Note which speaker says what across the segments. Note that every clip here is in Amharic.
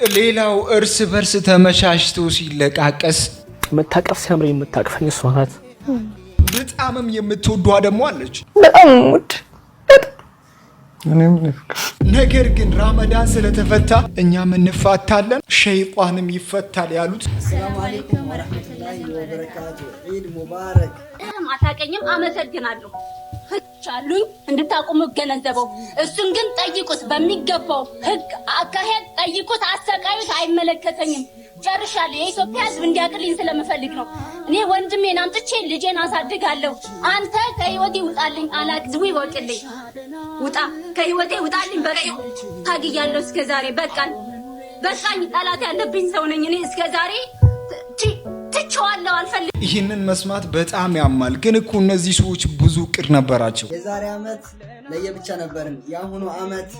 Speaker 1: ሌላው እርስ በርስ ተመሻሽቶ ሲለቃቀስ
Speaker 2: መታቀፍ ሲያምረኝ የምታቅፈኝ እሷ ናት።
Speaker 1: በጣምም የምትወዷ ደግሞ አለች።
Speaker 2: በጣም ሙድ
Speaker 1: ነገር ግን ረመዳን ስለተፈታ እኛም እንፋታለን ሸይጣንም ይፈታል ያሉት።
Speaker 3: ሰላም አለይኩም ወራህመቱላሂ ወበረካቱ። ኢድ ሙባረክ።
Speaker 4: አታቀኝም አመሰግናለሁ። ቻሉኝ እንድታቆሙ ገነዘበው። እሱን ግን ጠይቁት፣ በሚገባው ህግ አካሄድ ጠይቁት፣ አሰቃዩት። አይመለከተኝም። ጨርሻለሁ። የኢትዮጵያ ህዝብ እንዲያቅልኝ ስለምፈልግ ነው። እኔ ወንድሜን አምጥቼ ልጄን አሳድጋለሁ። አንተ ከህይወቴ ውጣልኝ። አላግዝው ይወቅልኝ። ውጣ፣ ከህይወቴ ውጣልኝ። በቃ ታግያለሁ እስከዛሬ። በቃኝ። ጠላት ያለብኝ ሰው ነኝ እኔ እስከዛሬ ትቼዋለሁ። አልፈልግም።
Speaker 1: ይህንን መስማት በጣም ያማል። ግን እኮ እነዚህ ሰዎች ብዙ እቅድ ነበራቸው።
Speaker 3: የዛሬ አመት ለየብቻ ነበርን። የአሁኑ አመት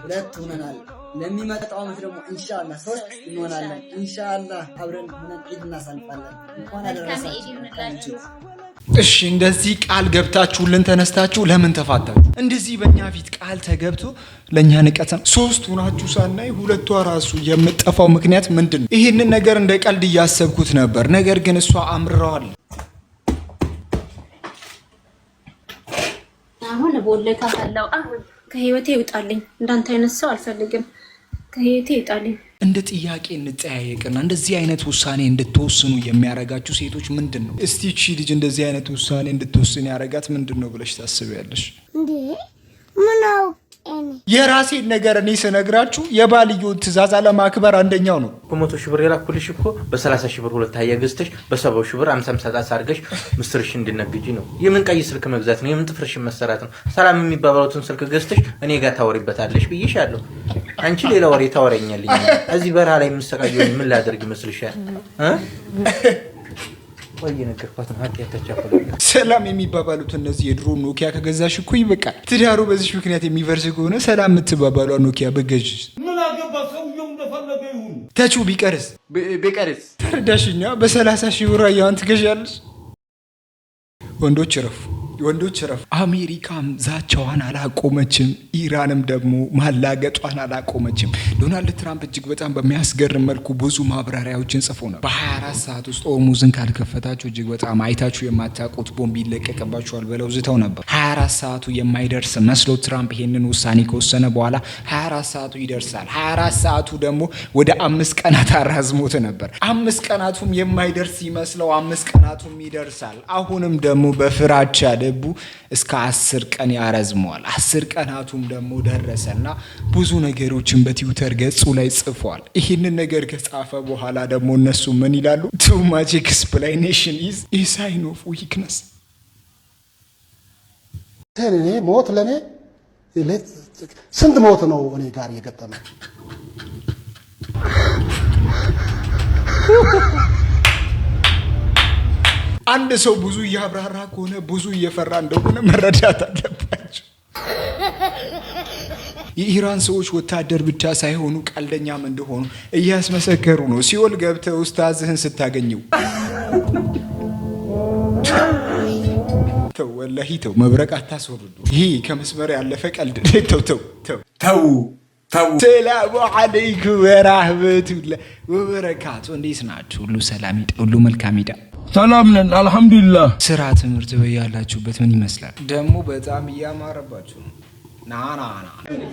Speaker 3: 2 ሆነናል። ለሚመጣው አመት ደግሞ ኢንሻአላህ 3 እንሆናለን። ኢንሻአላህ አብረን ሆነን ኢድ እናሳልፋለን። እንኳን አደረሳችሁ።
Speaker 1: እሺ እንደዚህ ቃል ገብታችሁልን ተነስታችሁ ለምን ተፋታችሁ? እንደዚህ በእኛ ፊት ቃል ተገብቶ ለኛ ንቀት ነው። 3 ሆናችሁ ሳናይ 2ቷ ራሱ የምትጠፋው ምክንያት ምንድነው? ይሄንን ነገር እንደ ቀልድ እያሰብኩት ነበር። ነገር ግን እሷ አምርረዋል።
Speaker 4: አሁን ቦለካለው። አሁን ከህይወቴ ይውጣልኝ። እንዳንተ አይነት ሰው አልፈልግም። ከህይወቴ ይውጣልኝ።
Speaker 1: እንደ ጥያቄ እንጠያየቅና እንደዚህ አይነት ውሳኔ እንድትወስኑ የሚያረጋችሁ ሴቶች ምንድነው? እስቲ እቺ ልጅ እንደዚህ አይነት ውሳኔ እንድትወስን ያረጋት ምንድነው ብለሽ ታስቢያለሽ?
Speaker 5: እንዴ ምን አውቄ
Speaker 1: የራሴን ነገር እኔ ስነግራችሁ የባልዮን ትእዛዝ አለማክበር አንደኛው ነው።
Speaker 6: በ100 ሺህ ብር የላኩልሽ እኮ በ30 ሺህ ብር 2 አህያ ገዝተሽ በ70 ሺህ ብር 50 ሰጣት አድርገሽ ምስርሽ እንድነግጂ ነው። የምን ቀይ ስልክ መግዛት ነው? የምን ጥፍርሽ መሰራት ነው? ሰላም የሚባባሉትን ስልክ ገዝተሽ እኔ ጋር ታወሪበታለሽ ብዬሻለሁ። አንቺ ሌላ ወሬ ታወረኛለኝ። እዚህ በረሃ ላይ የምሰቃየው ምን ላደርግ ይመስልሻል? ወይ ነገርኳት ነው ሀዲያ ተቻፈለ።
Speaker 1: ሰላም የሚባባሉት እነዚህ የድሮ ኖኪያ ከገዛሽ እኮ ይበቃል። ትዳሩ በዚህ ምክንያት የሚፈርስ ከሆነ ሰላም የምትባባሏ ኖኪያ በገዥ
Speaker 7: ምን አገባ? ሰውየው እንደፈለገ ይሁን።
Speaker 1: ተቹ ቢቀርስ ተረዳሽኛ? በ30 ሺህ ብር አያውን ትገዣለሽ። ወንዶች ረፍ። አሜሪካም ዛቻዋን አላቆመችም። ኢራንም ደግሞ ማላገጧን አላቆመችም። ዶናልድ ትራምፕ እጅግ በጣም በሚያስገርም መልኩ ብዙ ማብራሪያዎችን ጽፎ ነው። በ24 ሰዓት ውስጥ ኦርሙዝን ካልከፈታችሁ እጅግ በጣም አይታችሁ የማታውቁት ቦምብ ይለቀቅባችኋል ብለው ዝተው ነበር። 24 ሰዓቱ የማይደርስ መስሎ ትራምፕ ይሄንን ውሳኔ ከወሰነ በኋላ 24 ሰዓቱ ይደርሳል። 24 ሰዓቱ ደግሞ ወደ 5 ቀናት አራዝሞት ነበር። 5 ቀናቱም የማይደርስ ይመስለው 5 ቀናቱም ይደርሳል። አሁንም ደግሞ በፍራቻ ልቡ እስከ 10 ቀን ያረዝመዋል። 10 ቀናቱም ደግሞ ደረሰና ብዙ ነገሮችን በትዊተር ገጹ ላይ ጽፏል። ይህንን ነገር ከጻፈ በኋላ ደግሞ እነሱ ምን ይላሉ? too much explanation is a sign of weakness።
Speaker 8: እኔ ሞት ለኔ ስንት ሞት ነው እኔ ጋር የገጠመ።
Speaker 1: አንድ ሰው ብዙ እያብራራ ከሆነ ብዙ እየፈራ እንደሆነ መረዳት አለባቸው። የኢራን ሰዎች ወታደር ብቻ ሳይሆኑ ቀልደኛም እንደሆኑ እያስመሰከሩ ነው። ሲኦል ገብተህ ኡስታዝህን ስታገኘው ተው፣ ወላሂ ተው፣ መብረቅ አታስወርዱ። ይሄ ከመስመር ያለፈ ቀልድ። ተው። ሰላሙ አለይኩም ወራህመቱላሂ ወበረካቱ። እንዴት ናችሁ? ሁሉ ሰላም ይዳ፣ ሁሉ መልካም ይዳ።
Speaker 7: ሰላም ነን አልহামዱሊላህ።
Speaker 1: ስራ ትምህርት በያላችሁበት ምን ይመስላል? ደግሞ በጣም እያማረባችሁ ነው።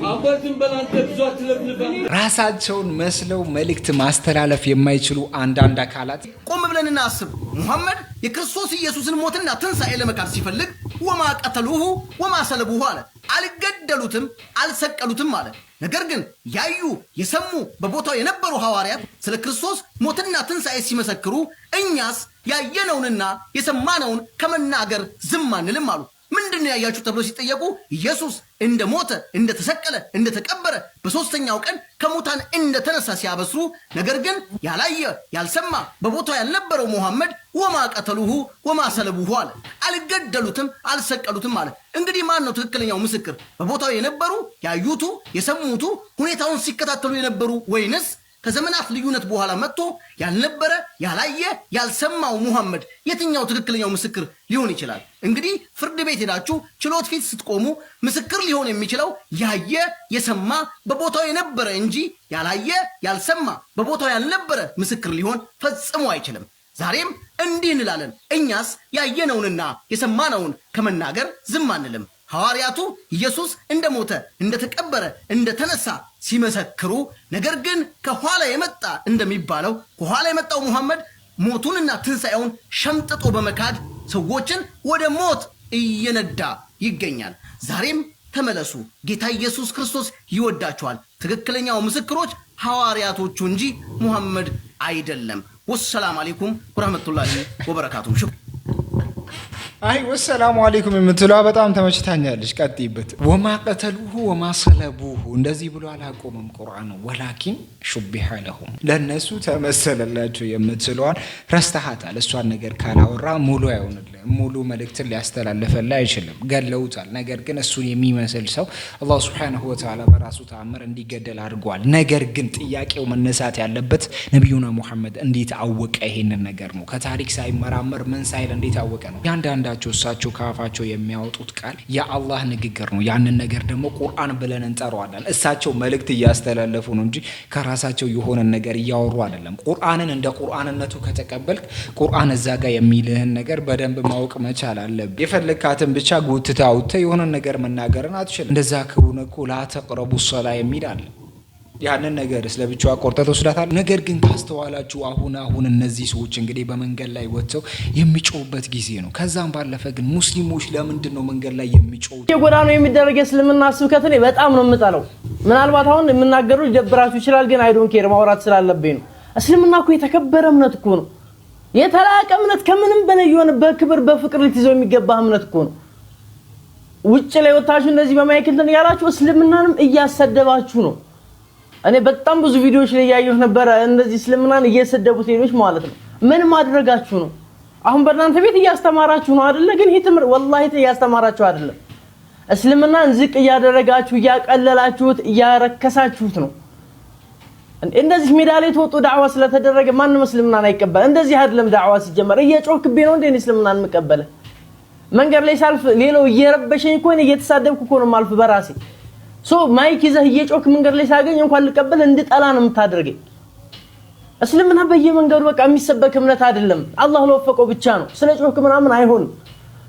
Speaker 7: አባትን በላንተ ብዙት ለብልባ
Speaker 1: ራሳቸውን መስለው መልእክት ማስተላለፍ የማይችሉ አንዳንድ አካላት
Speaker 9: ቆም ብለን እናስብ። ሙሐመድ የክርስቶስ ኢየሱስን ሞትና ትንሣኤ ለመካድ ሲፈልግ ወማ ቀተሉሁ ወማ ሰለቡሁ አለ። አልገደሉትም አልሰቀሉትም አለ። ነገር ግን ያዩ የሰሙ በቦታው የነበሩ ሐዋርያት ስለ ክርስቶስ ሞትና ትንሣኤ ሲመሰክሩ እኛስ ያየነውንና የሰማነውን ከመናገር ዝም አንልም አሉ። ምንድነው ያያችሁ ተብሎ ሲጠየቁ ኢየሱስ እንደሞተ እንደተሰቀለ እንደተቀበረ በ3ኛው ቀን ከሙታን እንደተነሳ ሲያበስሩ፣ ነገር ግን ያላየ ያልሰማ በቦታው ያልነበረው ሙሐመድ ወማ ቀተሉሁ ወማ ሰለቡሁ አለ። አልገደሉትም አልሰቀሉትም አለ። እንግዲህ ማን ነው ትክክለኛው ምስክር? በቦታው የነበሩ ያዩቱ የሰሙቱ ሁኔታውን ሲከታተሉ የነበሩ ወይንስ ከዘመናት ልዩነት በኋላ መጥቶ ያልነበረ ያላየ ያልሰማው ሙሐመድ የትኛው ትክክለኛው ምስክር ሊሆን ይችላል? እንግዲህ ፍርድ ቤት ሄዳችሁ ችሎት ፊት ስትቆሙ ምስክር ሊሆን የሚችለው ያየ የሰማ በቦታው የነበረ እንጂ ያላየ ያልሰማ በቦታው ያልነበረ ምስክር ሊሆን ፈጽሞ አይችልም። ዛሬም እንዲህ እንላለን። እኛስ ያየነውንና የሰማነውን ከመናገር ዝም አንልም። ሐዋርያቱ ኢየሱስ እንደሞተ እንደተቀበረ እንደተነሳ ሲመሰክሩ፣ ነገር ግን ከኋላ የመጣ እንደሚባለው ከኋላ የመጣው ሙሐመድ ሞቱንና ትንሣኤውን ሸምጥጦ በመካድ ሰዎችን ወደ ሞት እየነዳ ይገኛል። ዛሬም ተመለሱ። ጌታ ኢየሱስ ክርስቶስ ይወዳችኋል። ትክክለኛው ምስክሮች ሐዋርያቶቹ እንጂ ሙሐመድ አይደለም። ወሰላም አለይኩም ወራህመቱላሂ ወበረካቱሁ።
Speaker 1: አይ ወሰላሙ አለይኩም የምትለዋ በጣም ተመችታኛለች። ቀጥይበት። ወማ ቀተሉሁ ወማ ሰለቡሁ እንደዚህ ብሎ አላቆመም ቁርአኑ። ወላኪን ሹቢሐ ለሁም ለነሱ ተመሰለላቸው የምትለዋን ረስተሃታል። እሷን ነገር ካላወራ ሙሉ አይሆንልህም። ሙሉ መልእክትን ሊያስተላልፍልህ አይችልም። ገለውታል። ነገር ግን እሱን የሚመስል ሰው አላህ ሱብሓነሁ ወተዓላ በራሱ ተአምር እንዲገደል አድርጓል። ነገር ግን ጥያቄው መነሳት ያለበት ነቢዩና ሙሐመድ እንዴት አወቀ ይሄንን ነገር ነው። ከታሪክ ሳይመራመር ምን ሳይል እንዴት አወቀ ነው። ያንዳንዳቸው እሳቸው ከአፋቸው የሚያወጡት ቃል የአላህ ንግግር ነው። ያንን ነገር ደግሞ ቁርአን ብለን እንጠራዋለን። እሳቸው መልእክት እያስተላለፉ ነው እንጂ ከራሳቸው የሆነን ነገር እያወሩ አይደለም። ቁርአንን እንደ ቁርአንነቱ ከተቀበልክ ቁርአን እዛ ጋር የሚልህን ነገር በደንብ ማወቅ መቻል አለብህ። የፈለካትን ብቻ ጎትተህ አውጥተህ የሆነ ነገር መናገርን አትችልም። እንደዛ ከሆነ እኮ ላ ተቅረቡ ሶላ የሚል አለ። ያንን ነገር ስለብቻዋ ቆርጠህ ትወስዳታለህ። ነገር ግን ካስተዋላችሁ አሁን እነዚህ ሰዎች እንግዲህ በመንገድ ላይ ወጥተው የሚጮሁበት ጊዜ ነው። ከዛም ባለፈ ግን ሙስሊሞች ለምንድን ነው መንገድ ላይ የሚጮሁት?
Speaker 2: የጎዳናው የሚደረግ የእስልምና ስብከት እኔ በጣም ነው የምጠላው። ምናልባት አሁን የምናገረው ሊደብራችሁ ይችላል፣ ግን አይ ዶንት ኬር ማውራት ስላለብኝ ነው። እስልምና እኮ የተከበረ እምነት እኮ ነው። የተላቀ እምነት፣ ከምንም በላይ የሆነ በክብር በፍቅር ልትይዘው የሚገባ እምነት እኮ ነው። ውጭ ላይ ወጣችሁ እንደዚህ በማይክ እንትን ያላችሁ እስልምናንም እያሰደባችሁ ነው። እኔ በጣም ብዙ ቪዲዮዎች ላይ ያየሁ ነበር፣ እንደዚህ እስልምናን እየሰደቡት ሌሎች ማለት ነው። ምን ማድረጋችሁ ነው? አሁን በእናንተ ቤት እያስተማራችሁ ነው አይደለ? ግን ይሄ ትምህርት ወላሂ እያስተማራችሁ አይደለም። እስልምናን ዝቅ እያደረጋችሁ እያቀለላችሁት እያረከሳችሁት ነው። እንደዚህ ሜዳ ላይ ተወጡ ዳዕዋ ስለተደረገ ማንም እስልምናን አይቀበል። እንደዚህ አይደለም ዳዕዋ ሲጀመር። እየጮህክብኝ ነው እንዴ እስልምናን የምቀበለ? መንገድ ላይ ሳልፍ ሌላው እየረበሸኝ እኮ ነው፣ እየተሳደብኩ እኮ ነው ማልፍ በራሴ ማይክ ይዘህ እየጮክ መንገድ ላይ ሳገኝ እንኳን ልቀበል እንድጠላ ነው የምታደርገኝ። እስልምና በየመንገዱ በቃ የሚሰበክ እምነት አይደለም። አላህ ለወፈቀው ብቻ ነው። ስለ ጮክ ምናምን አይሆንም።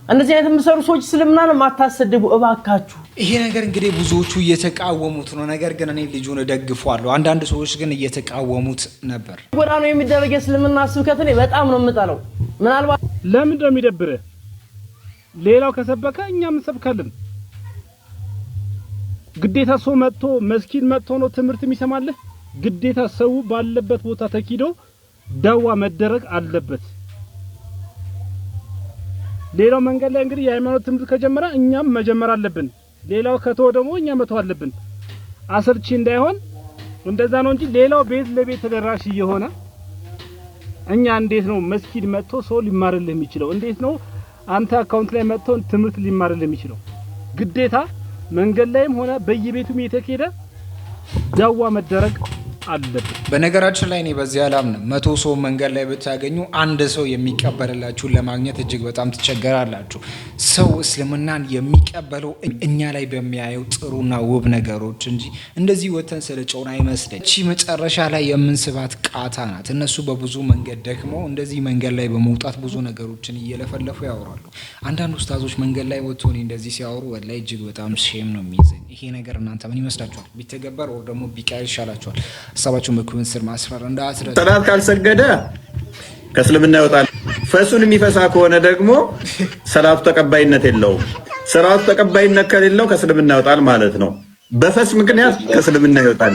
Speaker 2: እንደዚህ አይነት የምትሰሩ ሰዎች እስልምናን ማታሰድቡ እባካችሁ።
Speaker 1: ይሄ ነገር እንግዲህ ብዙዎቹ እየተቃወሙት ነው። ነገር ግን እኔ ልጁን እደግፈዋለሁ። አንዳንድ ሰዎች ግን እየተቃወሙት ነበር።
Speaker 2: ጎዳናው የሚደረግ የእስልምና ስብከት እኔ በጣም ነው የምጠላው። ምናልባት
Speaker 10: ለምን እንደሚደብርህ ሌላው ከሰበከ እኛም እንሰብካለን። ግዴታ ሰው መጥቶ መስጊድ መጥቶ ነው ትምህርት የሚሰማልህ? ግዴታ ሰው ባለበት ቦታ ተኪዶ ዳዋ መደረግ አለበት። ሌላው መንገድ ላይ እንግዲህ የሃይማኖት ትምህርት ከጀመረ እኛም መጀመር አለብን። ሌላው ከተወ ደግሞ እኛ መተው አለብን። አሰልቺ እንዳይሆን እንደዛ ነው እንጂ ሌላው ቤት ለቤት ተደራሽ እየሆነ እኛ እንዴት ነው መስጊድ መጥቶ ሰው ሊማርልህ የሚችለው? እንዴት ነው አንተ አካውንት ላይ መጥቶ ትምህርት ሊማርልህ የሚችለው? ግዴታ መንገድ ላይም ሆነ በየቤቱም የተከደ ዳዋ መደረግ አለበት።
Speaker 1: በነገራችን ላይ እኔ በዚህ አላምንም። 100 ሰው መንገድ ላይ ብታገኙ አንድ ሰው የሚቀበልላችሁን ለማግኘት እጅግ በጣም ትቸገራላችሁ። ሰው እስልምናን የሚቀበለው እኛ ላይ በሚያየው ጥሩና ውብ ነገሮች እንጂ እንደዚህ ወተን ስለጨውን አይመስለኝ። እቺ መጨረሻ ላይ የምንስባት ቃታ ናት። እነሱ በብዙ መንገድ ደክመው እንደዚህ መንገድ ላይ በመውጣት ብዙ ነገሮችን እየለፈለፉ ያወራሉ። አንዳንድ ኡስታዞች መንገድ ላይ ወጥተው እንደዚህ ሲያወሩ ወላሂ እጅግ በጣም ሼም ነው የሚይዘኝ። ይሄ ነገር እናንተ ምን ይመስላችኋል? ቢተገበር ወይ ደግሞ ቢቀር ይሻላችኋል? ሐሳባችሁን በኮሜንት ስር ማስፈር እንዳትረሱ።
Speaker 11: ሰላት ካልሰገደ ከእስልምና ይወጣል። ፈሱን የሚፈሳ ከሆነ ደግሞ ሰላቱ ተቀባይነት የለውም። ሰላቱ ተቀባይነት ከሌለው ከእስልምና ይወጣል ማለት ነው። በፈስ ምክንያት ከእስልምና ይወጣል።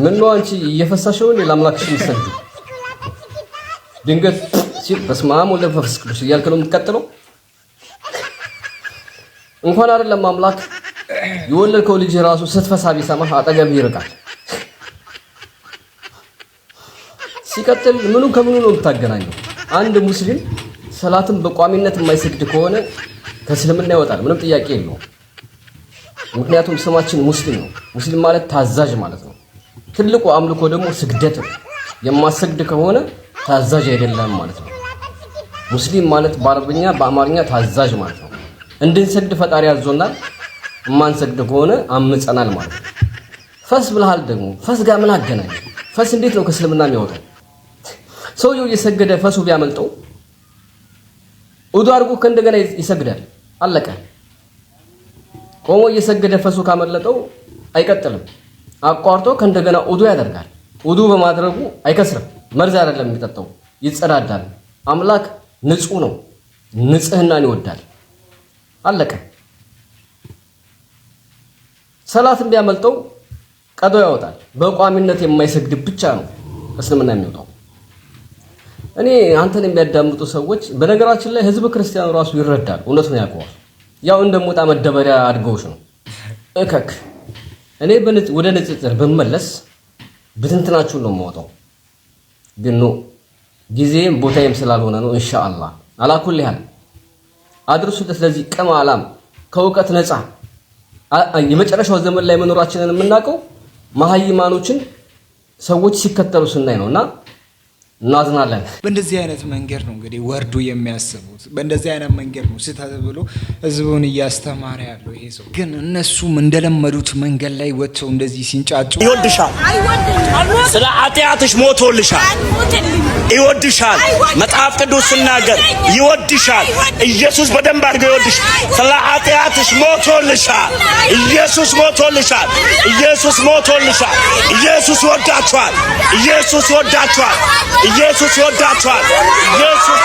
Speaker 12: ምን ነው አንቺ እየፈሳሽው ለአምላክሽ ምሰግዱ ድንገት ሲል በስመ አብ ወወልድ ወመንፈስ ቅዱስ እያልክ ነው የምትቀጥለው። እንኳን አይደለም አምላክ የወለድከው ልጅ ራሱ ስትፈሳ ቢሰማህ አጠገብህ ይርቃል። ሲቀጥል ምኑ ከምኑ ነው የምታገናኘው? አንድ ሙስሊም ሰላትን በቋሚነት የማይሰግድ ከሆነ ከእስልምና ይወጣል፣ ምንም ጥያቄ የለውም። ምክንያቱም ስማችን ሙስሊም ነው። ሙስሊም ማለት ታዛዥ ማለት ነው። ትልቁ አምልኮ ደግሞ ስግደት ነው። የማሰግድ ከሆነ ታዛዥ አይደለም ማለት ነው። ሙስሊም ማለት በአረብኛ በአማርኛ ታዛዥ ማለት ነው። እንድንሰግድ ፈጣሪ ያዞናል። የማንሰግድ ከሆነ አምፀናል ማለት ነው። ፈስ ብለሃል ደግሞ ፈስ ጋር ምን አገናኝ? ፈስ እንዴት ነው ከእስልምና የሚወጣው? ሰውየው እየሰገደ ፈሱ ቢያመልጠው ውዱ አድርጎ ከእንደገና ይሰግዳል። አለቀ። ቆሞ እየሰገደ ፈሱ ካመለጠው አይቀጥልም። አቋርጦ ከእንደገና ውዱ ያደርጋል። ውዱ በማድረጉ አይከስርም። መርዝ አይደለም የሚጠጣው፣ ይጸዳዳል። አምላክ ንጹህ ነው፣ ንጽህናን ይወዳል። አለቀ። ሰላትን ቢያመልጠው ቀዶ ያወጣል። በቋሚነት የማይሰግድ ብቻ ነው እስልምና የሚወጣው። እኔ አንተን የሚያዳምጡ ሰዎች በነገራችን ላይ ህዝብ ክርስቲያኑ ራሱ ይረዳል፣ እውነቱን ያውቀዋል። ያው እንደሞጣ መደበሪያ አድርገውሽ ነው እከክ። እኔ ወደ ንጽጽር ብመለስ ብትንትናችሁን ነው የማወጣው፣ ግን ነው ጊዜም ቦታዬም ስላልሆነ ነው። ኢንሻአላህ አላኩል ያህል አድርሱት። ስለዚህ ቅማላም ከእውቀት ነፃ የመጨረሻው ዘመን ላይ መኖራችንን የምናውቀው መሀይማኖችን ሰዎች ሲከተሉ ስናይ ነውና እናዝናለን።
Speaker 1: በእንደዚህ አይነት መንገድ ነው እንግዲህ ወርዱ የሚያስቡት። በእንደዚህ አይነት መንገድ ነው ስህተት ብሎ ህዝቡን እያስተማረ ያለው ይሄ ሰው። ግን እነሱም እንደለመዱት መንገድ ላይ ወጥተው እንደዚህ ሲንጫጩ
Speaker 13: ይወድሻል፣ ስለ ኃጢአትሽ ሞቶልሻል፣ ይወድሻል። መጽሐፍ ቅዱስ ሲናገር ይወድሻል። ኢየሱስ በደንብ አድርጎ ይወድሻል። ስለ ኃጢአትሽ ሞቶልሻል። ኢየሱስ ሞቶልሻል። ኢየሱስ ሞቶልሻል። ኢየሱስ ወዳችኋል። ኢየሱስ ወዳችኋል። ኢየሱስ ይወዳችኋል። ኢየሱስ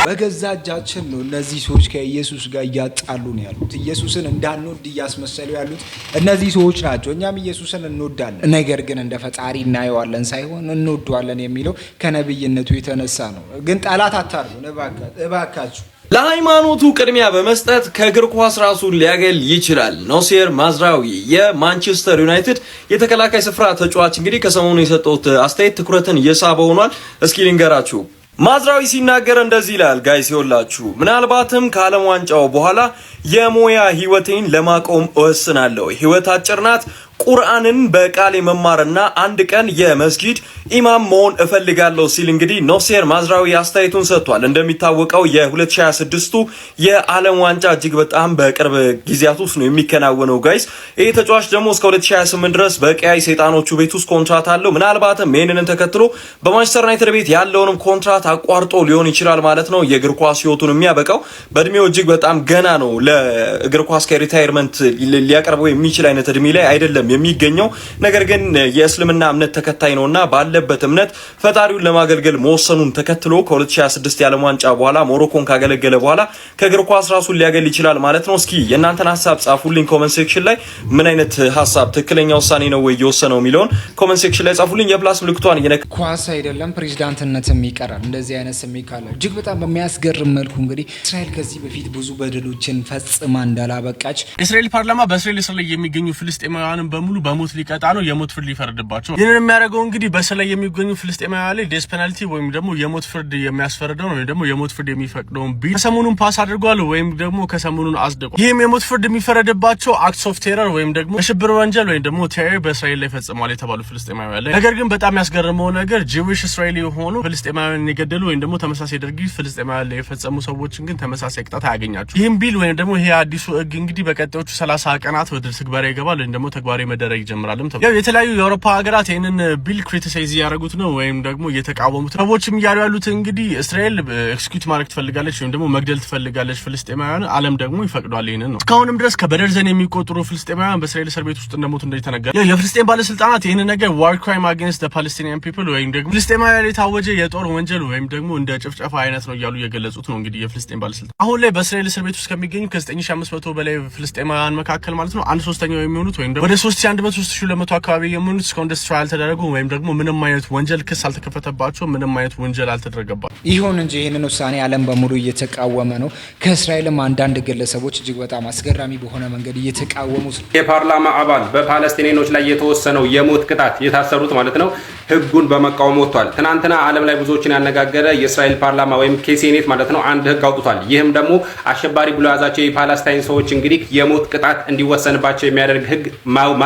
Speaker 1: በገዛ እጃችን ነው እነዚህ ሰዎች ከኢየሱስ ጋር እያጣሉ ነው ያሉት። ኢየሱስን እንዳንወድ እያስመሰሉ ያሉት እነዚህ ሰዎች ናቸው። እኛም ኢየሱስን እንወዳለን፣ ነገር ግን እንደ ፈጣሪ እናየዋለን ሳይሆን እንወደዋለን የሚለው ከነብይነቱ የተነሳ ነው። ግን ጠላት አታርጉን እባካችሁ።
Speaker 14: ለሃይማኖቱ ቅድሚያ በመስጠት ከእግር ኳስ ራሱን ሊያገል ይችላል። ኖሴር ማዝራዊ የማንቸስተር ዩናይትድ የተከላካይ ስፍራ ተጫዋች እንግዲህ ከሰሞኑ የሰጠው አስተያየት ትኩረትን እየሳበ ሆኗል። እስኪ ልንገራችሁ። ማዝራዊ ሲናገር እንደዚህ ይላል። ጋይስ ይወላችሁ ምናልባትም ከዓለም ዋንጫው በኋላ የሞያ ህይወቴን ለማቆም እወስናለሁ። ህይወት አጭር ናት። ቁርአንን በቃል መማርና አንድ ቀን የመስጊድ ኢማም መሆን እፈልጋለሁ ሲል እንግዲህ ኖሴር ማዝራዊ አስተያየቱን ሰጥቷል። እንደሚታወቀው የ2026ቱ የዓለም ዋንጫ እጅግ በጣም በቅርብ ጊዜያት ውስጥ ነው የሚከናወነው ጋይስ። ይህ ተጫዋች ደግሞ እስከ 2028 ድረስ በቀያይ ሰይጣኖቹ ቤት ውስጥ ኮንትራት አለው። ምናልባትም ይህንን ተከትሎ በማንቸስተር ዩናይትድ ቤት ያለውንም ኮንትራት አቋርጦ ሊሆን ይችላል ማለት ነው የእግር ኳስ ህይወቱን የሚያበቃው። በእድሜው እጅግ በጣም ገና ነው። ለእግር ኳስ ከሪታይርመንት ሊያቀርበው የሚችል አይነት እድሜ ላይ አይደለም የሚገኘው። ነገር ግን የእስልምና እምነት ተከታይ ነውና ባለበት እምነት ፈጣሪውን ለማገልገል መወሰኑን ተከትሎ ከ2026 የዓለም ዋንጫ በኋላ ሞሮኮን ካገለገለ በኋላ ከእግር ኳስ ራሱን ሊያገል ይችላል ማለት ነው። እስኪ የእናንተን ሀሳብ ጻፉልኝ ኮሜንት ሴክሽን ላይ። ምን አይነት ሀሳብ ትክክለኛ ውሳኔ ነው ወይ የወሰነው የሚለውን ኮሜንት ሴክሽን ላይ ጻፉልኝ። የፕላስ ምልክቷን እየነካ
Speaker 1: ኳስ አይደለም ፕሬዝዳንትነትም ይቀራል። እንደዚህ አይነት ስሜት ካለ እጅግ በጣም በሚያስገርም መልኩ እንግዲህ እስራኤል ከዚህ በፊት ብዙ በደሎችን ፈጽማ እንዳላበቃች
Speaker 15: የእስራኤል ፓርላማ በእስራኤል ላይ የሚገኙ ፍልስጤማውያንን በሙሉ በሞት ሊቀጣ ነው፣ የሞት ፍርድ ሊፈርድባቸው። ይህንን የሚያደርገው እንግዲህ በእስራኤል ላይ የሚገኙ ፍልስጤማውያን ላይ ዴስ ፔናልቲ ወይም ደግሞ የሞት ፍርድ የሚያስፈርደው ወይም ደግሞ የሞት ፍርድ የሚፈቅደውን ቢል ከሰሞኑን ፓስ አድርጓል ወይም ደግሞ ከሰሞኑን አጽድቋል። ይህም የሞት ፍርድ የሚፈረድባቸው አክትስ ኦፍ ቴረር ወይም ደግሞ የሽብር ወንጀል ወይም ደግሞ ቴረር በእስራኤል ላይ ፈጽመዋል የተባሉ ፍልስጤማውያን ላይ። ነገር ግን በጣም ያስገርመው ነገር ጂዊሽ እስራኤሊ የሆኑ ፍልስጤማውያን የገደሉ ወይም ደግሞ ተመሳሳይ ድርጊት ፍልስጤማውያን ላይ የፈጸሙ ሰዎችን ግን ተመሳሳይ ቅጣት አያገኛቸው። ይህም ቢል ወይም ደግሞ ይሄ አዲሱ ህግ እንግዲህ በቀጣዮቹ 30 ቀናት ወደ ተግባራዊ ይገባል ወይም ደግሞ ተግባራዊ መደረግ ይጀምራልም ተብሏል። የተለያዩ የአውሮፓ ሀገራት ይህንን ቢል ክሪቲሳይዝ ያደረጉት ነው ወይም ደግሞ እየተቃወሙት ነው። ሰዎችም እያሉ ያሉት እንግዲህ እስራኤል ኤክስኪዩት ማድረግ ትፈልጋለች ወይም ደግሞ መግደል ትፈልጋለች ፍልስጤማውያን፣ ዓለም ደግሞ ይፈቅዷል ይሄንን ነው። እስካሁንም ድረስ በደርዘን የሚቆጠሩ ፍልስጤማውያን በእስራኤል እስር ቤት ውስጥ እንደሞቱ እንደተነገረ የፍልስጤም ባለስልጣናት ይህንን ነገር ዋር ክራይም አጌንስት ዘ ፓለስቲኒያን ፒፕል ወይም ደግሞ ፍልስጤማውያን የታወጀ የጦር ወንጀል ወይም ደግሞ እንደ ጭፍጨፋ አይነት ነው እያሉ የገለጹት ነው። እንግዲህ የፍልስጤም ባለስልጣን አሁን ላይ በእስራኤል እስር ቤት ውስጥ ከሚገኙ ከ9500 በላይ ፍልስጤማውያን መካከል ማለት ነው 1/3 የሚሆኑት ወይም ደግሞ ወደ 3100 3200 አካባቢ የሚሆኑት እስካሁን ድረስ ትራያል ተደረጉ ወይም ደግሞ ምንም አይነት ወንጀል ክስ አልተከፈተባቸው፣ ምንም አይነት ወንጀል አልተደረገባቸው።
Speaker 1: ይሁን እንጂ ይህንን ውሳኔ ዓለም በሙሉ እየተቃወመ ነው። ከእስራኤልም አንዳንድ ግለሰቦች እጅግ በጣም አስገራሚ በሆነ መንገድ እየተቃወሙት ነው።
Speaker 16: የፓርላማ አባል በፓለስቲኒያኖች ላይ የተወሰነው የሞት ቅጣት የታሰሩት ማለት ነው ህጉን በመቃወም ወጥቷል። ትናንትና ዓለም ላይ ብዙዎችን ያነጋገረ የእስራኤል ፓርላማ ወይም ኬሴኔት ማለት ነው አንድ ህግ አውጥቷል። ይህም ደግሞ አሸባሪ ብሎ ያዛቸው የፓለስታይን ሰዎች እንግዲህ የሞት ቅጣት እንዲወሰንባቸው የሚያደርግ ህግ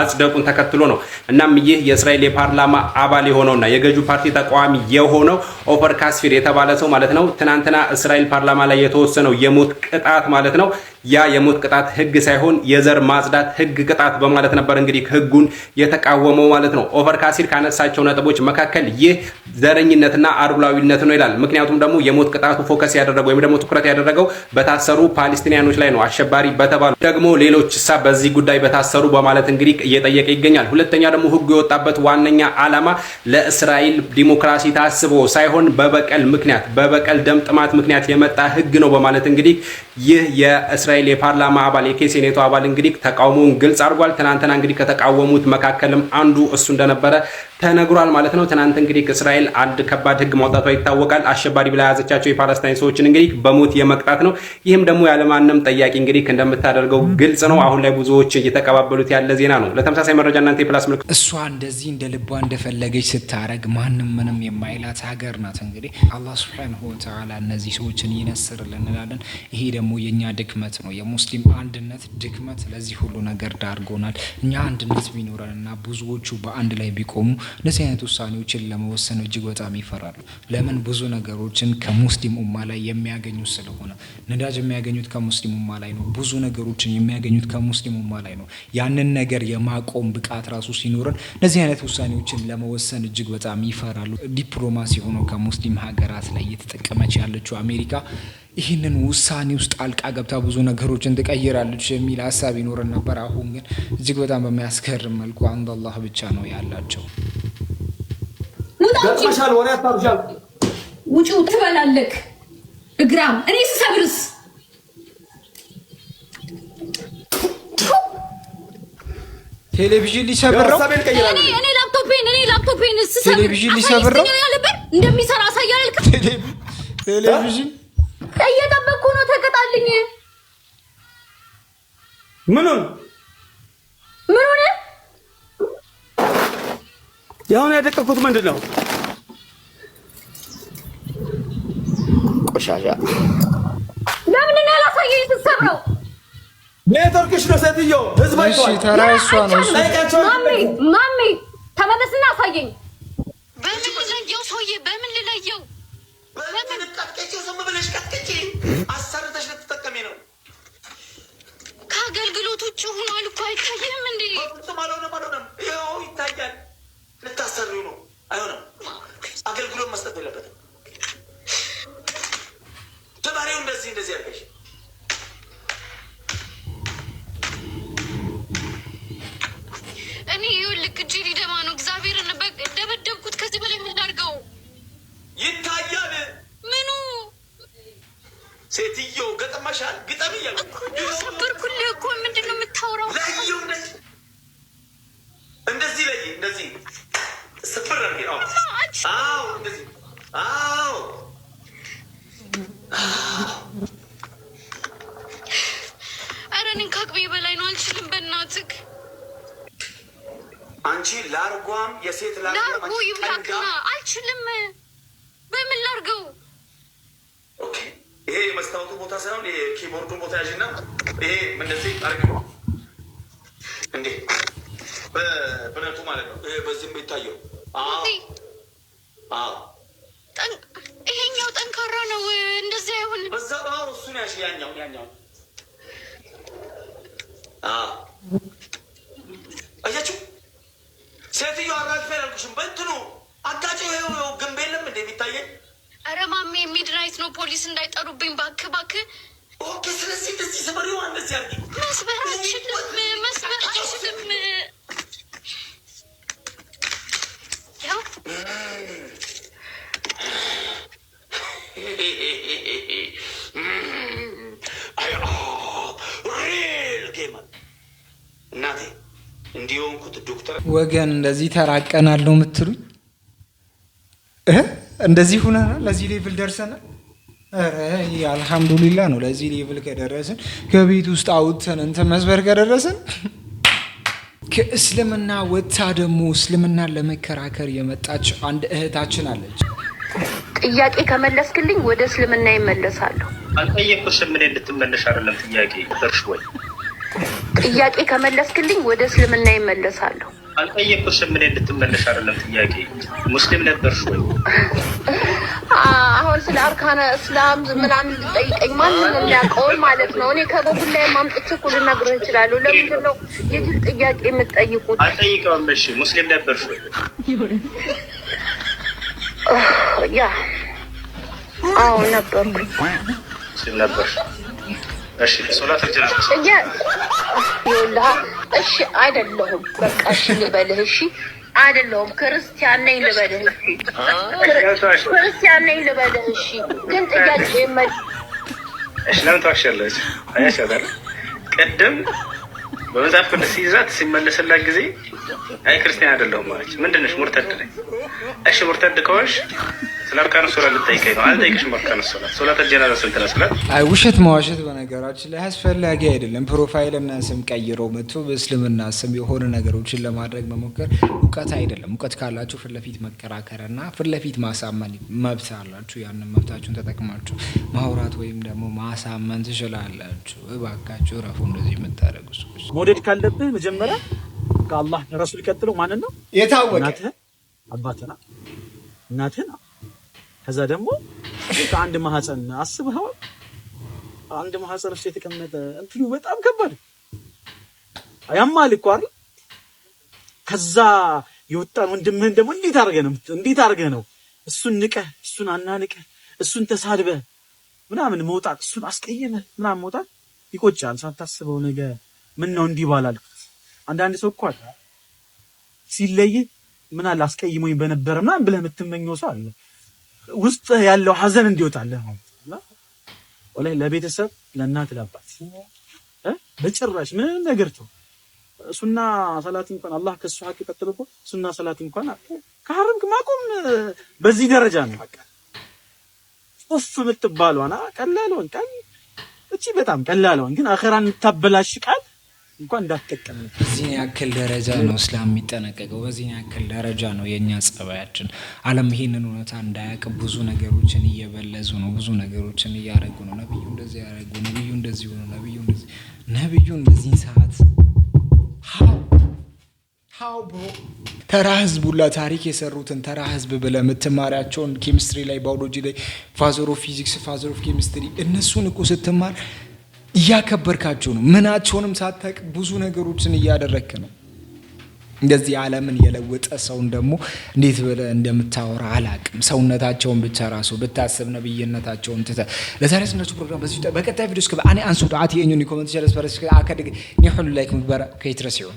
Speaker 16: ማጽደቁን ተከትሎ ነው። እናም ይህ የእስራኤል የፓርላማ አባል የሆነውና የገዢው ፓርቲ ተቃዋሚ የሆነው ኦፈር ካስፊር የተባለ ሰው ማለት ነው ትናንትና እስራኤል ፓርላማ ላይ የተወሰነው የሞት ቅጣት ማለት ነው ያ የሞት ቅጣት ህግ ሳይሆን የዘር ማጽዳት ህግ ቅጣት በማለት ነበር እንግዲህ ህጉን የተቃወመው ማለት ነው። ኦፈር ካሲር ካነሳቸው ነጥቦች መካከል ይህ ዘረኝነትና አድሏዊነት ነው ይላል። ምክንያቱም ደግሞ የሞት ቅጣቱ ፎከስ ያደረገው ወይም ደግሞ ትኩረት ያደረገው በታሰሩ ፓለስቲኒያኖች ላይ ነው። አሸባሪ በተባሉ ደግሞ ሌሎች በዚህ ጉዳይ በታሰሩ በማለት እንግዲህ እየጠየቀ ይገኛል። ሁለተኛ ደግሞ ህጉ የወጣበት ዋነኛ ዓላማ ለእስራኤል ዲሞክራሲ ታስቦ ሳይሆን በበቀል ምክንያት በበቀል ደም ጥማት ምክንያት የመጣ ህግ ነው በማለት እንግዲህ ይህ የእስራኤል የፓርላማ አባል የኬሴኔቱ አባል እንግዲህ ተቃውሞውን ግልጽ አድርጓል። ትናንትና እንግዲህ ከተቃወሙት መካከልም አንዱ እሱ እንደነበረ ተነግሯል ማለት ነው። ትናንት እንግዲህ እስራኤል አንድ ከባድ ህግ ማውጣቷ ይታወቃል። አሸባሪ ብላ ያዘቻቸው የፓለስታይን ሰዎችን እንግዲህ በሞት የመቅጣት ነው። ይህም ደግሞ ያለማንም ጠያቂ እንግዲህ እንደምታደርገው ግልጽ ነው። አሁን ላይ ብዙዎች እየተቀባበሉት ያለ ዜና ነው። ለተመሳሳይ መረጃ እናንተ የፕላስ ምልክት
Speaker 1: እሷ እንደዚህ እንደ ልቧ እንደፈለገች ስታረግ ማንም ምንም የማይላት ሀገር ናት። እንግዲህ አላህ Subhanahu Wa Ta'ala እነዚህ ሰዎችን ይነስርልን እንላለን። ይሄ ደግሞ የኛ ድክመት ነው፣ የሙስሊም አንድነት ድክመት ለዚህ ሁሉ ነገር ዳርጎናል። እኛ አንድነት ቢኖረንና ብዙዎቹ በአንድ ላይ ቢቆሙ እንደዚህ አይነት ውሳኔዎችን ለመወሰን እጅግ በጣም ይፈራሉ። ለምን? ብዙ ነገሮችን ከሙስሊም ኡማ ላይ የሚያገኙት ስለሆነ ነዳጅ የሚያገኙት ከሙስሊም ኡማ ላይ ነው። ብዙ ነገሮችን የሚያገኙት ከሙስሊም ኡማ ላይ ነው። ያንን ነገር የማቆም ብቃት ራሱ ሲኖረን እንደዚህ አይነት ውሳኔዎችን ለመወሰን እጅግ በጣም ይፈራሉ። ዲፕሎማሲ ሆኖ ከሙስሊም ሀገራት ላይ እየተጠቀመች ያለችው አሜሪካ ይህንን ውሳኔ ውስጥ አልቃ ገብታ ብዙ ነገሮችን ትቀይራለች የሚል ሀሳብ ይኖረን ነበር። አሁን ግን እጅግ በጣም በሚያስገርም መልኩ አንድ አላህ ብቻ ነው ያላቸው።
Speaker 13: ገጥመሻል፣ ወሬ አታብዣል። ውጪው ትበላለክ እግራም እኔ ስሰብርስ
Speaker 1: ቴሌቪዥን ሊሰብረው
Speaker 13: እኔ ላፕቶፔን ስሰብር
Speaker 1: ቴሌቪዥን ሊሰብረው
Speaker 13: እንደሚሰራ አሳያለልክ።
Speaker 1: ቴሌቪዥን
Speaker 13: እየጠበቅኩ ነው። ተቀጣልኝ።
Speaker 17: ምኑን ያሁን ያደቀኩት ምንድን ነው? ቆሻሻ
Speaker 13: ለምን ነው ያላሳየኝ? ስትሰብረው
Speaker 17: ኔትወርክሽ ነው ሴትዮ። ህዝብ አይቷል።
Speaker 1: እሺ ተራይሷ ነው እሱ።
Speaker 13: ማሚ ተመለስና አሳየኝ። በምን ልለየው? ሰውዬ በምን ልለየው?
Speaker 17: በምን ልቀጥቅጪው? ዝም ብለሽ ቀጥቅጪ። አሰርተሽ ልትጠቀሚ ነው።
Speaker 13: ከአገልግሎት ውጭ ሆኗል እኮ አይታይም እንዴ?
Speaker 17: በፍጹም አልሆነም። ይኸው ይታያል። ልታሰሪው ነው። አይሆንም። አገልግሎት መስጠት የለበትም። ተማሪው እንደዚህ አድርገሽ
Speaker 13: እኔ ይኸውልህ እጄ ሊደማ ነው። እግዚአብሔርን ደበደብኩት። ከዚህ በላይ ምን ላድርገው?
Speaker 17: ይታያል።
Speaker 13: ምኑ
Speaker 17: ሴትዮ ገጥመሻል። ግጠም እያልኩ
Speaker 13: እኮ ሰበርኩልህ እኮ። ምንድን ነው የምታወራው?
Speaker 17: ለይው እንደዚህ ለይ። እንደዚህ ስብር አድርጌ። አዎ እንደዚህ። አዎ
Speaker 13: ኧረ እኔን ከአቅሜ በላይ ነው። አልችልም። በእናትህ
Speaker 17: አንቺ ላርጓም የሴት
Speaker 13: ላርጎ ይብላክና አልችልም። በምን ላርገው?
Speaker 17: ኦኬ ይሄ የመስታወቱ ቦታ ሳይሆን የኪቦርዱን ቦታ ያዥና ይሄ እንደዚህ አድርገው። እንዴ በብረቱ ማለት ነው። ይሄ በዚህ የሚታየው
Speaker 13: ይሄኛው ጠንካራ ነው። እንደዚህ አይሆን።
Speaker 17: በዛ እሱን ያሽ ያኛው አያችሁ። ሴትዮ አራግፌ ያልኩሽም በእንትኑ አጋጭው። ይኸው ግንብ የለም እንደ የሚታየኝ።
Speaker 13: ኧረ ማሜ ሚድናይት ነው። ፖሊስ እንዳይጠሩብኝ እባክህ።
Speaker 17: ኦኬ ስለዚህ እንደዚህ ሰበሪዋ እንደዚህ አድርጊ።
Speaker 13: መስበር አልችልም። ያው
Speaker 17: እናቴ እንዲሆንኩት ዶክተር
Speaker 1: ወገን እንደዚህ ተራቀናል ነው የምትሉኝ? እንደዚህ ሆነናል። ለዚህ ሌቭል ደርሰናል። ኧረ አልሐምዱሊላህ ነው። ለዚህ ሌቭል ከደረስን ከቤት ውስጥ አውጥተን እንትን መስበር ከደረስን ከእስልምና ወጥታ ደግሞ እስልምናን ለመከራከር የመጣች አንድ እህታችን አለች።
Speaker 18: ጥያቄ ከመለስክልኝ ወደ እስልምና ይመለሳለሁ።
Speaker 19: አልጠየቅኩሽም። ምን እንድትመለሽ አይደለም ጥያቄ እርሽ ወይ
Speaker 18: ጥያቄ ከመለስክልኝ ወደ እስልምና ይመለሳለሁ።
Speaker 19: አልጠየቅኩሽም። ምን እንድትመለሽ አይደለም ጥያቄ። ሙስሊም ነበርሽ ወይ?
Speaker 18: አሁን ስለ አርካነ እስላም ምናምን ልጠይቀኝ ማንንም የሚያውቀውን ማለት ነው። እኔ ከጎግል ላይ ማምጥቼ እኮ ልነግርህ እችላለሁ። ለምንድን ነው የጅል ጥያቄ የምትጠይቁት?
Speaker 19: አልጠይቀውም። እሺ ሙስሊም ነበርሽ ወይ?
Speaker 18: ያ አዎ ነበርኩ።
Speaker 19: ሙስሊም ነበርሽ? እሺ ሶላት ጀናዛ
Speaker 18: ይኸውልህ፣ እሺ አይደለሁም። በቃ እሺ ልበልህ። እሺ አይደለሁም፣ ክርስቲያን ነኝ ልበልህ። ክርስቲያን ነኝ ልበልህ። እሺ ግን ጥያቄ
Speaker 19: እሺ ለምን ታዋሻለች? አያሻታል ቅድም በመጽሐፍ ቅዱስ ይዛት ሲመለስላት ጊዜ አይ ክርስቲያን አይደለሁም ማለች። ምንድነሽ? ሙርተድ ነኝ። እሺ ሙርተድ ከሆንሽ ስለ አርካኑ ሶላት ልጠይቀኝ ነው። አልጠይቅሽም። አርካኑ ሶላት ጀናዛ ስንት ነው ስላት፣
Speaker 1: አይ ውሸት መዋሸት በነገራችን ላይ አስፈላጊ አይደለም። ፕሮፋይልና ስም ቀይረው መጥቶ በእስልምና ስም የሆነ ነገሮችን ለማድረግ መሞከር እውቀት አይደለም። እውቀት ካላችሁ ፊት ለፊት መከራከርና ፊት ለፊት ማሳመን መብት አላችሁ። ያንን መብታችሁን ተጠቅማችሁ ማውራት ወይም ደግሞ ማሳመን ትችላላችሁ። እባካችሁ ረፉ እንደዚህ የምታደርጉ ሰዎች።
Speaker 20: መውደድ ካለብህ መጀመሪያ ከአላህ ረሱል ቀጥሎ ማንን ነው
Speaker 1: የታወቀ?
Speaker 20: አባትና እናትና ከዛ ደግሞ ከአንድ ማህፀን አስበው አንድ ማህፀን ውስጥ የተቀመጠ እንትኑ በጣም ከባድ ያማል እኮ አይደል? ከዛ የወጣን ወንድምህን ደግሞ እንዴት አድርገህ ነው እሱን ንቀህ እሱን አናንቀህ እሱን ተሳድበህ ምናምን መውጣት፣ እሱን አስቀየመህ ምናምን መውጣት ይቆጫል። ሳታስበው ነገ ምን ነው እንዲህ ባላልኩት። አንዳንድ ሰው እኮ ሲለይ ምን አለ አስቀይሞኝ በነበረ ምናምን ብለህ የምትመኘው ሰው አለ። ውስጥ ያለው ሐዘን እንዲወጣልህ ነው። ወላሂ ለቤተሰብ ለእናት ለአባት በጭራሽ ምን ነገር ተው። ሱና ሰላት እንኳን አላህ ከሱ ሐቅ ቀጥልቆ ሱና ሰላት እንኳን ከሐረምክ ማቆም በዚህ ደረጃ ነው። በቃ ሶፍ የምትባለውና ቀላልውን ቃል እቺ በጣም ቀላልውን ግን አኺራን ታበላሽ ቃል እንኳን እንዳትጠቀም።
Speaker 1: በዚህ ያክል ደረጃ ነው እስላም የሚጠነቀቀው። በዚህ ያክል ደረጃ ነው የኛ ጸባያችን። ዓለም ይሄንን እውነታ እንዳያውቅ ብዙ ነገሮችን እየበለዙ ነው፣ ብዙ ነገሮችን እያደረጉ ነው። ነብዩ እንደዚህ ያደረጉ፣ ነብዩ እንደዚህ ሆነ፣ ነብዩን በዚህ ሰዓት ሃው ብሮ ተራ ህዝብ ሁላ ታሪክ የሰሩትን ተራ ህዝብ ብለህ የምትማሪያቸውን ኬሚስትሪ ላይ፣ ባዮሎጂ ላይ፣ ፋዘር ኦፍ ፊዚክስ፣ ፋዘር ኦፍ ኬሚስትሪ እነሱን እኮ ስትማር እያከበርካቸው ነው። ምናቸውንም ሳታውቅ ብዙ ነገሮችን እያደረክ ነው። እንደዚህ ዓለምን የለወጠ ሰውን ደግሞ እንዴት ብለህ እንደምታወራ አላቅም። ሰውነታቸውን ብቻ ራሱ ብታስብ ነብይነታቸውን ትተህ ለዛሬ ስነሱ ፕሮግራም በዚህ በቀጣይ ቪዲዮስ ከአኔ አንሱ ዳዓት የኙኒ ኮሜንት ጀለስ በረስ አከደግ ይሁን ላይክ ምክበራ ከይትረሲው